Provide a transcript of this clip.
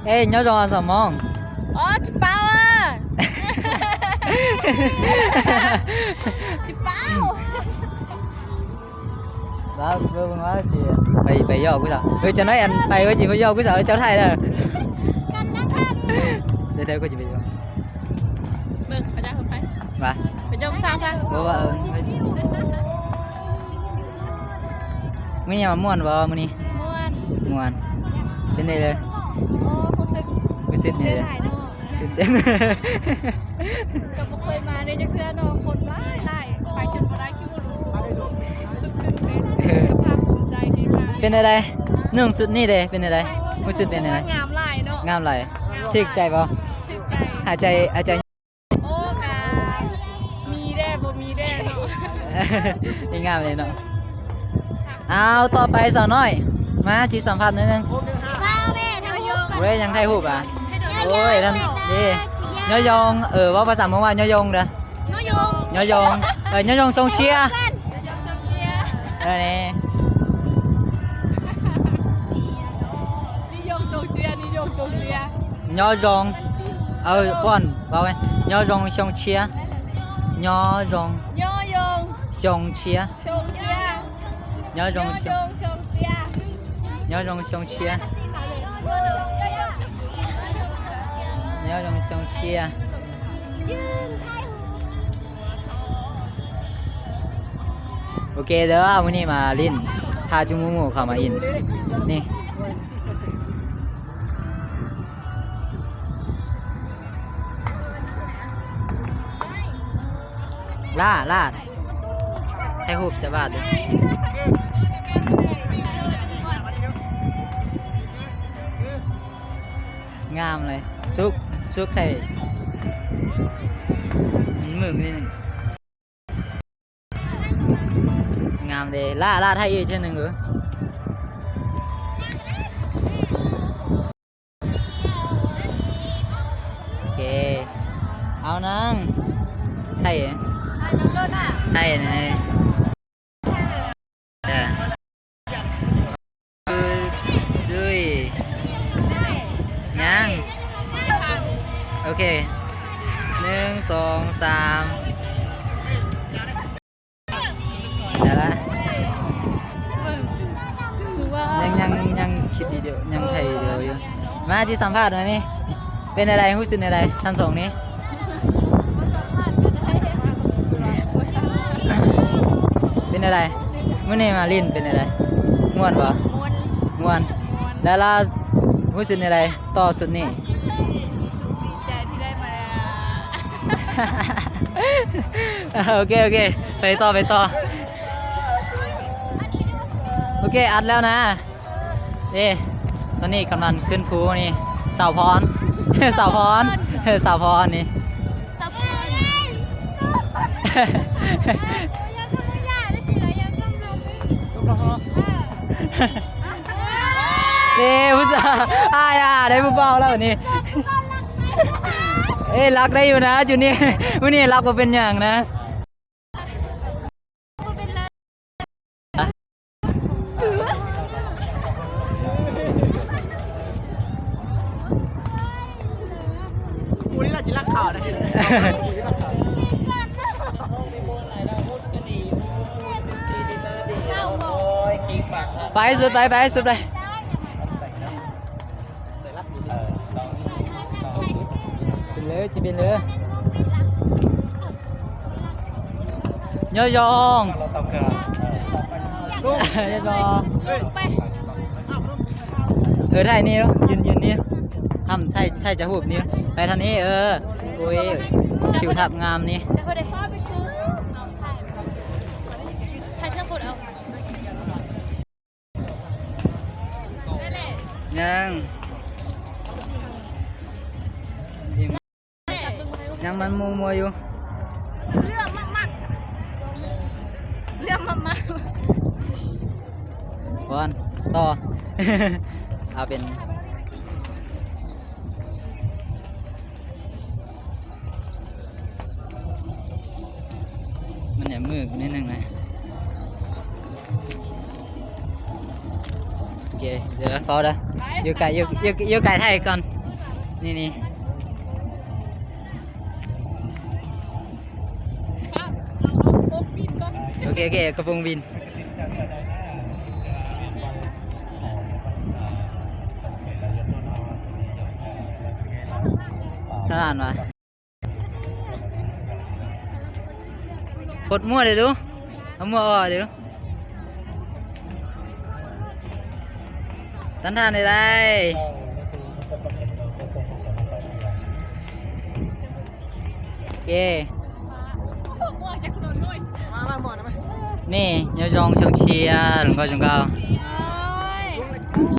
Ê nhớ rồi sao mong. Chị Bao à. Chị Bao. Đó vương nói chị phải vô cái sao cho nói anh phải với chị phải vô cái sợ cháu thay rồi để theo cô chị phải vô Phải ra không phải và phải trông sao bố vợ mấy nhà mà muôn vào mình đi muôn trên đây đây cái xịt này đâyกับเคยมาในจักเทื่อเนาะคนหลายไปจนบ่ได้คิดว่ารู้สึกตื่นเต้นภาคภูมิใจที่มาเป็นอะไรเนื่องสุดนี่เด้เป็นอะไรรู้สึกเป็นอะไรงามหลายเนาะงามไหลถึกใจป่ะ ถึกใจหายใจโอ้กามีแด่บ่มีแด่เนาะนี่งามเลยเนาะเอาต่อไปสาวน้อยมาจีสัมภาษณ์นิดนึงเว้ยยังไทยหูปอ่ะโอ้ยท่านดีnhớ yongว่าภาษาเมื่อวาน nhớ yong เด้อ nhớ yong nhớ yong sông chia นี่นิยมตรงเจีย nhớ yong con bảo em nhớ yong sông chia nhớ yong ย่อยง sông chia ชงเจีย nhớ ย่ yong อยงชงเจีย nhớ yong sông chia nhớ yong sông chiaโอเคเด้อวันนี้มาลินพาจุมูมูเข้ามาอินนี่ล่าให้หูบจะบาดเลยงามเลยซุกไทยมือนี่หนึ่งงามเลยล่าไทยอีกเช่นหนึ่งเหรอโอเคเอานังไทยไทยนี่จุยยังโอเค1 2 3เดี๋ยวละยังคิดดีเดียวยังไทยเดียวอยู่มาที่สัมภาษณ์หน่อยนี่เป็นอะไรรู้สึกอะไรท่านสองนี้เป็นอะไรมื่อนี้มาลินเป็นอะไรม่วนปะม่วนแล้วเรารู้สึกอะไรต่อสุดนี่ ดีใจที่ได้มา โอเคไปต่อโอเคอัดแล้วนะตอนนี้กำลังขึ้นภูนี่สาวพร สาวพรนี่ผู้สาวได้ผู้เบาแล้วนี่รักได้อยู่นะจุนี่วันนี้รักมาเป็นอย่างนะกูนี่แหละจิรักข่าวนะไปสุดไปเลยจีเป็นเลยย่อยองไทยนี่ยืนนี่ทำไทยจะหูบนี่ไปทางนี้โอ้ยผิวทับงามนี่ยังมันมัวอยู่เรื่องมากก่อนต่อ เอาเป็นมันเนี่ยมือนิดนึงนะโอเค เคเดี๋ยวฟอเด้ออยู่ไกลอยู่ไกลไทยก่อนนี่ ป้าเอาโป๊กบินก่อน โอเคกระโปรงบินท่านอ่านวะปลดมั่วเดี๋ยวดูเอามั่วออกเดี๋ยวท่านได้โอเค หมวกจากถนนด้วย มาหมดนะไหม นี่nhớ dòng trường chia đừng coi chúng cao เชียร์